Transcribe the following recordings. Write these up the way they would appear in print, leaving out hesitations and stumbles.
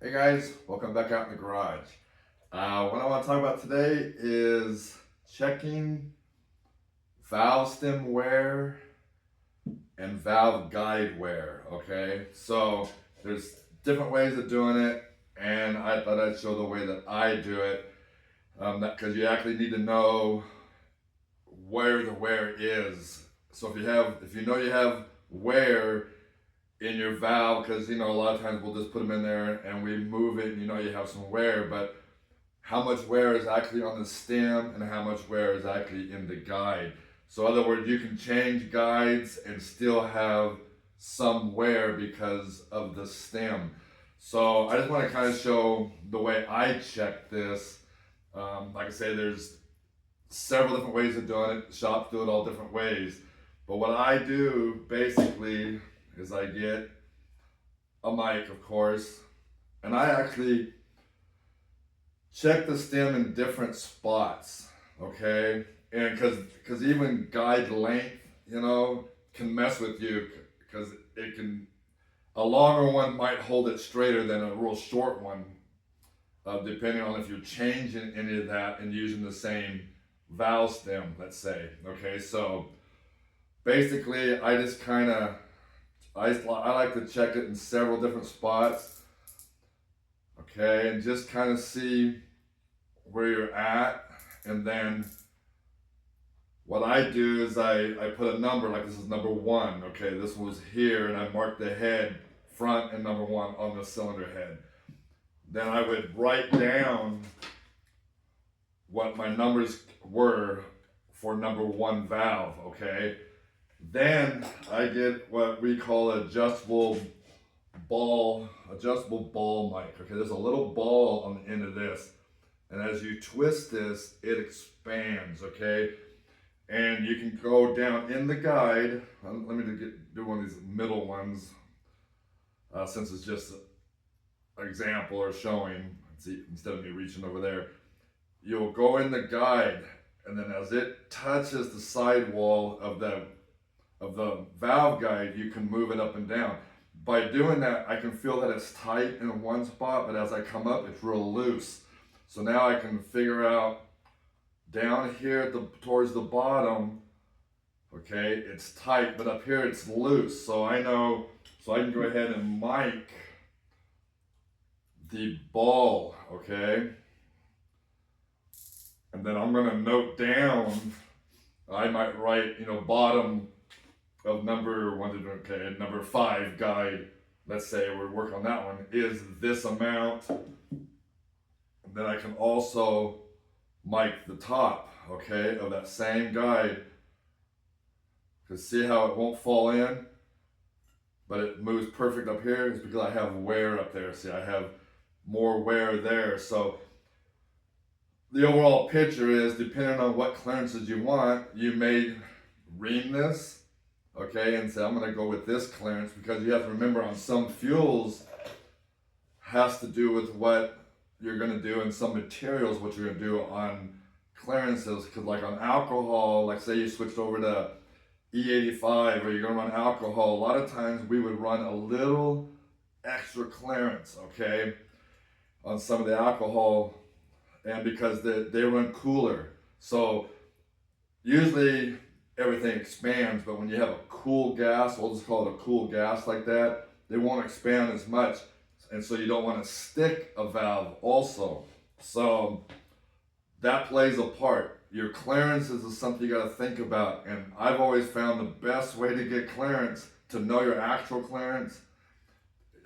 Hey guys, welcome back out in the garage. What I want to talk about today is checking valve stem wear and valve guide wear. Okay, so there's different ways of doing it, and I thought I'd show the way that I do it. Because you actually need to know where the wear is. So if you know you have wear in your valve, because a lot of times we'll just put them in there and we move it, and you have some wear, but how much wear is actually on the stem and how much wear is actually in the guide. So in other words, you can change guides and still have some wear because of the stem. So I just want to kind of show the way I check this. Like I say, there's several different ways of doing it. Shops do it all different ways. But what I do basically is I get a mic, of course, and I actually check the stem in different spots, okay? And because even guide length, can mess with you because a longer one might hold it straighter than a real short one, depending on if you're changing any of that and using the same valve stem, let's say, okay? So basically, I like to check it in several different spots, okay, and just kind of see where you're at. And then what I do is I put a number, like this is number one, okay, this was here, and I mark the head front and number one on the cylinder head. Then I would write down what my numbers were for number one valve, okay? Then I get what we call adjustable ball mic. Okay, there's a little ball on the end of this, and as you twist this, it expands. Okay, and you can go down in the guide. Let me do one of these middle ones, since it's just an example or showing. See, instead of me reaching over there, you'll go in the guide, and then as it touches the sidewall of the valve guide, you can move it up and down. By doing that, I can feel that it's tight in one spot, but as I come up, it's real loose. So now I can figure out down here towards the bottom, okay, it's tight, but up here it's loose. So I know, so I can go ahead and mic the ball, okay? And then I'm gonna note down, I might write, bottom of number five guide, let's say we're working on that one, is this amount. Then I can also mic the top, okay, of that same guide. Because see how it won't fall in, but it moves perfect up here? It's because I have wear up there. See, I have more wear there. So the overall picture is, depending on what clearances you want, you may ream this, okay, and say I'm going to go with this clearance, because you have to remember on some fuels has to do with what you're going to do, and some materials what you're going to do on clearances. Because like on alcohol, like say you switched over to E85 or you're going to run alcohol, a lot of times we would run a little extra clearance, okay, on some of the alcohol, and because they run cooler. So usually everything expands, but when you have a cool gas, we'll just call it a cool gas like that, they won't expand as much. And so you don't want to stick a valve also. So that plays a part. Your clearances is something you got to think about. And I've always found the best way to get clearance, to know your actual clearance,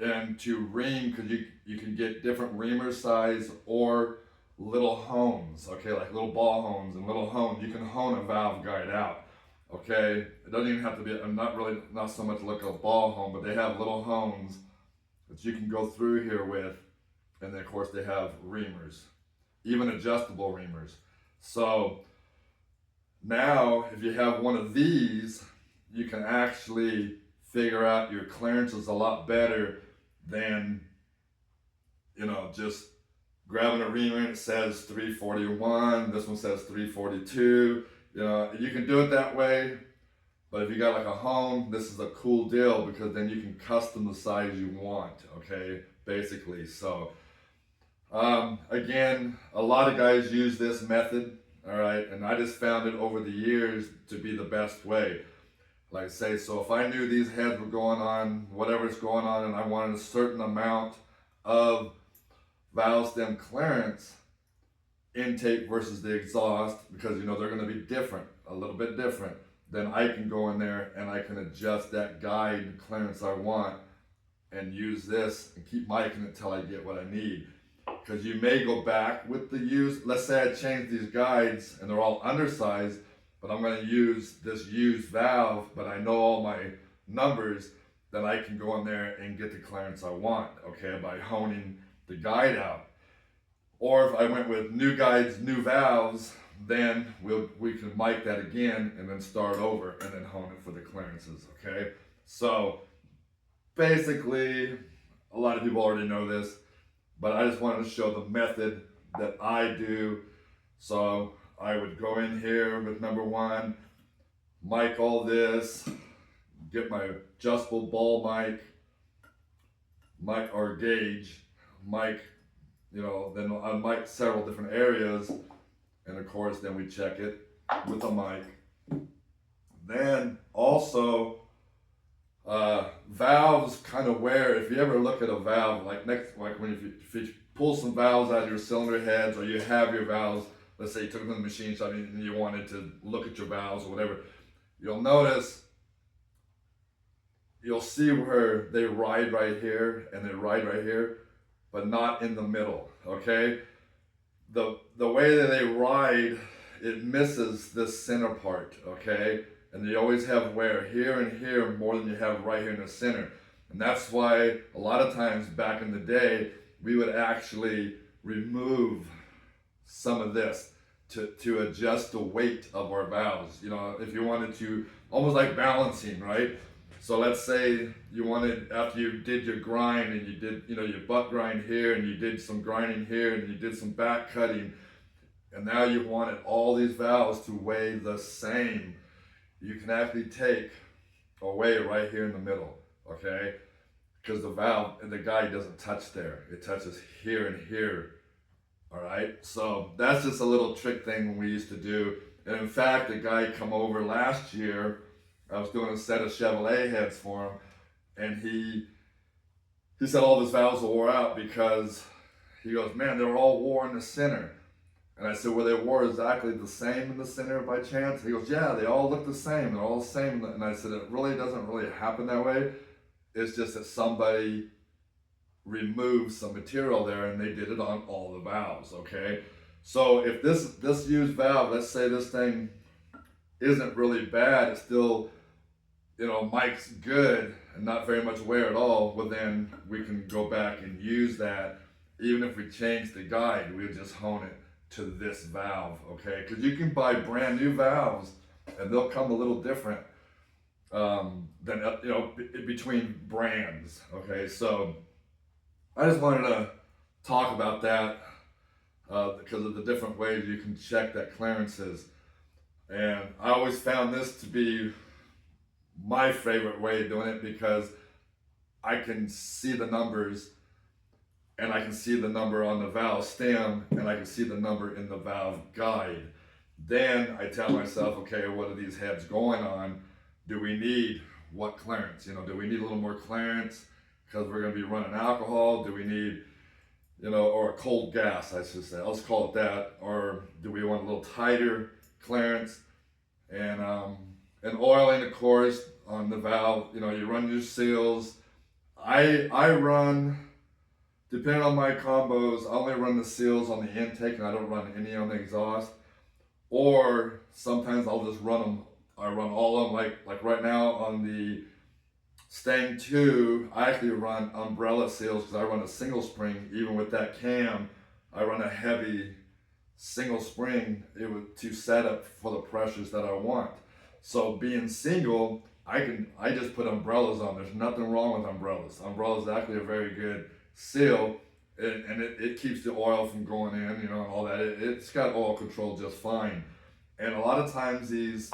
and to ream, because you can get different reamer size or little hones, okay, like little ball hones and little hones. You can hone a valve guide out, okay. It doesn't even have to be, not so much like a ball hone, but they have little hones that you can go through here with. And then of course they have reamers, even adjustable reamers. So now if you have one of these, you can actually figure out your clearances a lot better than just grabbing a reamer and it says 341, this one says 342. You can do it that way. But if you got like a home, this is a cool deal, because then you can custom the size you want, okay? basically. So again, a lot of guys use this method, all right, and I just found it over the years to be the best way. Like I say, so if I knew these heads were going on, whatever's going on, and I wanted a certain amount of valve stem clearance, intake versus the exhaust, because you know they're going to be different, a little bit different, then I can go in there and I can adjust that guide clearance I want and use this and keep miking it until I get what I need. Because you may go back with the use, let's say I change these guides and they're all undersized, but I'm going to use this used valve, but I know all my numbers, then I can go in there and get the clearance I want, okay, by honing the guide out. Or if I went with new guides, new valves, then we can mic that again and then start over and then hone it for the clearances, okay? So basically, a lot of people already know this, but I just wanted to show the method that I do. So I would go in here with number one, mic all this, get my adjustable ball mic or gauge, mic, you know, then I mic several different areas, and of course then we check it with a mic. Then also valves kind of wear, if you ever look at a valve, like if you pull some valves out of your cylinder heads, or you have your valves, let's say you took them to the machine shop and you wanted to look at your valves or whatever, you'll notice, you'll see where they ride right here and they ride right here, but not in the middle, okay? The way that they ride, it misses this center part, okay? And you always have wear here and here more than you have right here in the center. And that's why a lot of times back in the day, we would actually remove some of this to adjust the weight of our valves. You know, if you wanted to, almost like balancing, right? So let's say you wanted, after you did your grind and you did, you know, your butt grind here and you did some grinding here and you did some back cutting, and now you wanted all these valves to weigh the same. You can actually take away right here in the middle, okay? Because the valve and the guide doesn't touch there. It touches here and here, all right? So that's just a little trick thing we used to do. And in fact, a guy come over last year, I was doing a set of Chevrolet heads for him, and he said all of his valves were wore out because he goes, man, they were all wore in the center. And I said, were they wore exactly the same in the center by chance? He goes, yeah, they all look the same. They're all the same. And I said, it really doesn't really happen that way. It's just that somebody removed some material there and they did it on all the valves, okay? So if this used valve, let's say this thing isn't really bad, it's still, you know, mic's good and not very much wear at all, well then we can go back and use that. Even if we change the guide, we'll just hone it to this valve, okay? Because you can buy brand new valves and they'll come a little different than, you know, between brands, okay? So I just wanted to talk about that because of the different ways you can check that clearances. And I always found this to be my favorite way of doing it because I can see the numbers, and I can see the number on the valve stem, and I can see the number in the valve guide. Then I tell myself, okay, what are these heads going on? Do we need what clearance? You know, do we need a little more clearance because we're going to be running alcohol? Do we need, you know, or a cold gas, I should say. Let's call it that. Or do we want a little tighter clearance? And oiling, of course, on the valve. You know, you run your seals. I run, depending on my combos, I only run the seals on the intake and I don't run any on the exhaust. Or sometimes I'll just run them. I run all of them, like right now on the Stang 2, I actually run umbrella seals because I run a single spring. Even with that cam, I run a heavy single spring to set up for the pressures that I want. So being single, I just put umbrellas on. There's nothing wrong with umbrellas. Umbrellas is actually a very good seal, and it keeps the oil from going in, you know, and all that. It's got oil control just fine. And a lot of times these,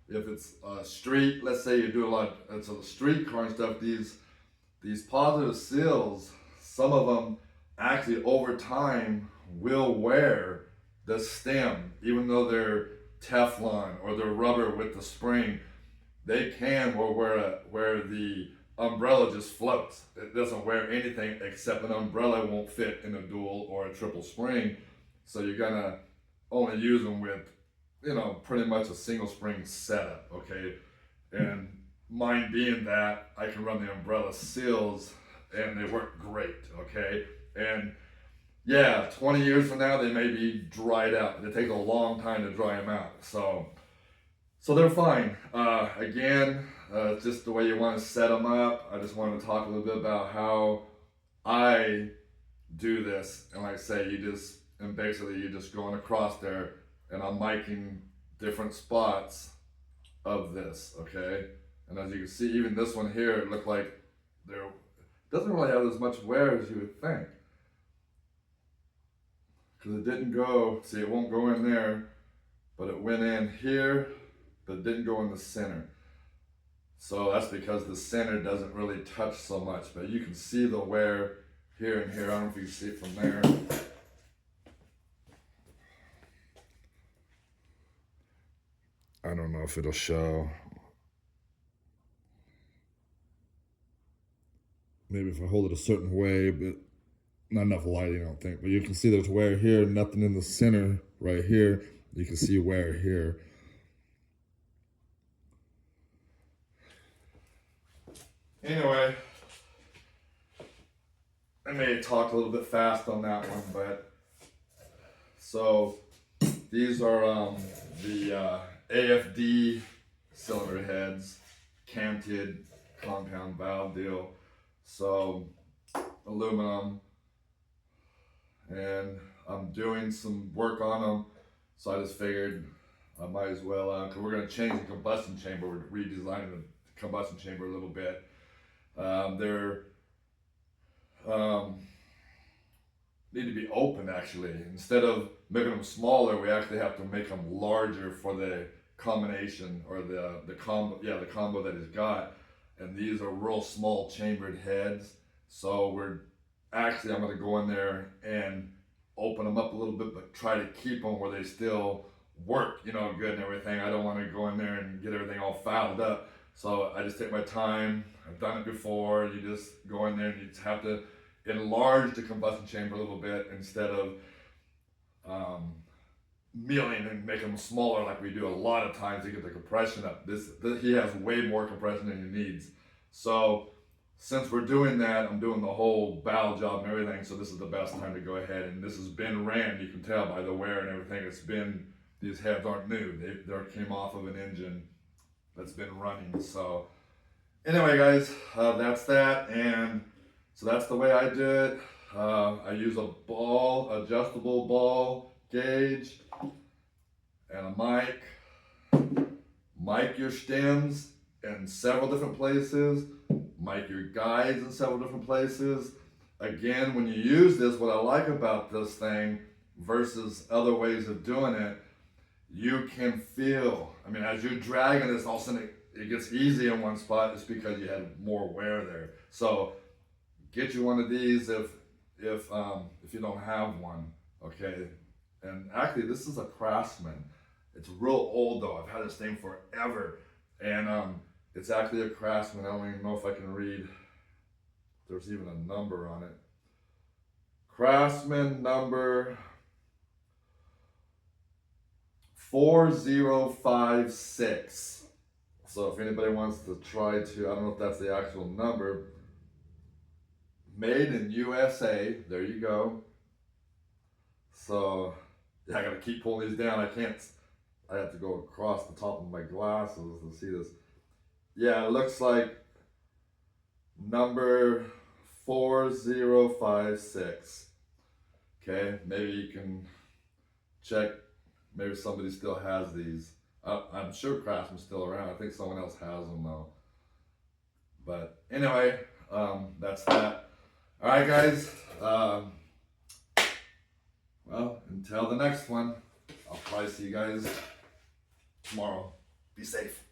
if it's a street, let's say you do it's a street car and stuff, these positive seals, some of them actually over time will wear the stem, even though they're Teflon or they're rubber with the spring. They can where the umbrella just floats. It doesn't wear anything except an umbrella won't fit in a dual or a triple spring. So you're gonna only use them with, pretty much a single spring setup, okay? And mine being that, I can run the umbrella seals and they work great, okay? And yeah, 20 years from now, they may be dried out. It takes a long time to dry them out. So they're fine. Again, just the way you want to set them up. I just wanted to talk a little bit about how I do this. And like I say, basically you're just going across there and I'm miking different spots of this, okay? And as you can see, even this one here, it looked like there doesn't really have as much wear as you would think. Because it didn't go, see, it won't go in there, but it went in here, but it didn't go in the center. So that's because the center doesn't really touch so much, but you can see the wear here and here. I don't know if you can see it from there. I don't know if it'll show. Maybe if I hold it a certain way, but not enough lighting, I don't think. But you can see there's wear here, nothing in the center right here. You can see wear here. Anyway, I may talk a little bit fast on that one, but so these are the AFD cylinder heads, canted compound valve deal. So aluminum, and I'm doing some work on them, so I just figured I might as well, because we're going to change the combustion chamber. We're redesigning the combustion chamber a little bit. They're need to be open, actually. Instead of making them smaller, we actually have to make them larger for the combination, or the combo that it's got. And these are real small chambered heads, so I'm going to go in there and open them up a little bit, but try to keep them where they still work, good and everything. I don't want to go in there and get everything all fouled up. So I just take my time. I've done it before. You just go in there and you just have to enlarge the combustion chamber a little bit instead of milling and making them smaller like we do a lot of times to get the compression up. He has way more compression than he needs. So since we're doing that, I'm doing the whole valve job and everything, so this is the best time to go ahead. And this has been ran, you can tell by the wear and everything. These heads aren't new. They came off of an engine that's been running. So anyway, guys, that's that. And so that's the way I do it. I use a adjustable ball gauge and a mic. Mic your stems in several different places. Mic your guides in several different places. Again, when you use this, what I like about this thing versus other ways of doing it, you can feel, as you're dragging this, all of a sudden it gets easy in one spot. It's because you had more wear there. So get you one of these if you don't have one, okay? And actually, this is a Craftsman. It's real old though. I've had this thing forever, and it's actually a Craftsman. I don't even know if I can read. There's even a number on it. Craftsman number 4056. So if anybody wants to try to, I don't know if that's the actual number. Made in USA. There you go. So yeah, I gotta keep pulling these down. I have to go across the top of my glasses to see this. Yeah, it looks like number 4056. Okay, maybe you can check. Maybe somebody still has these. I'm sure Craftsman's still around. I think someone else has them though. But anyway, that's that. All right, guys. Well, until the next one, I'll probably see you guys tomorrow. Be safe.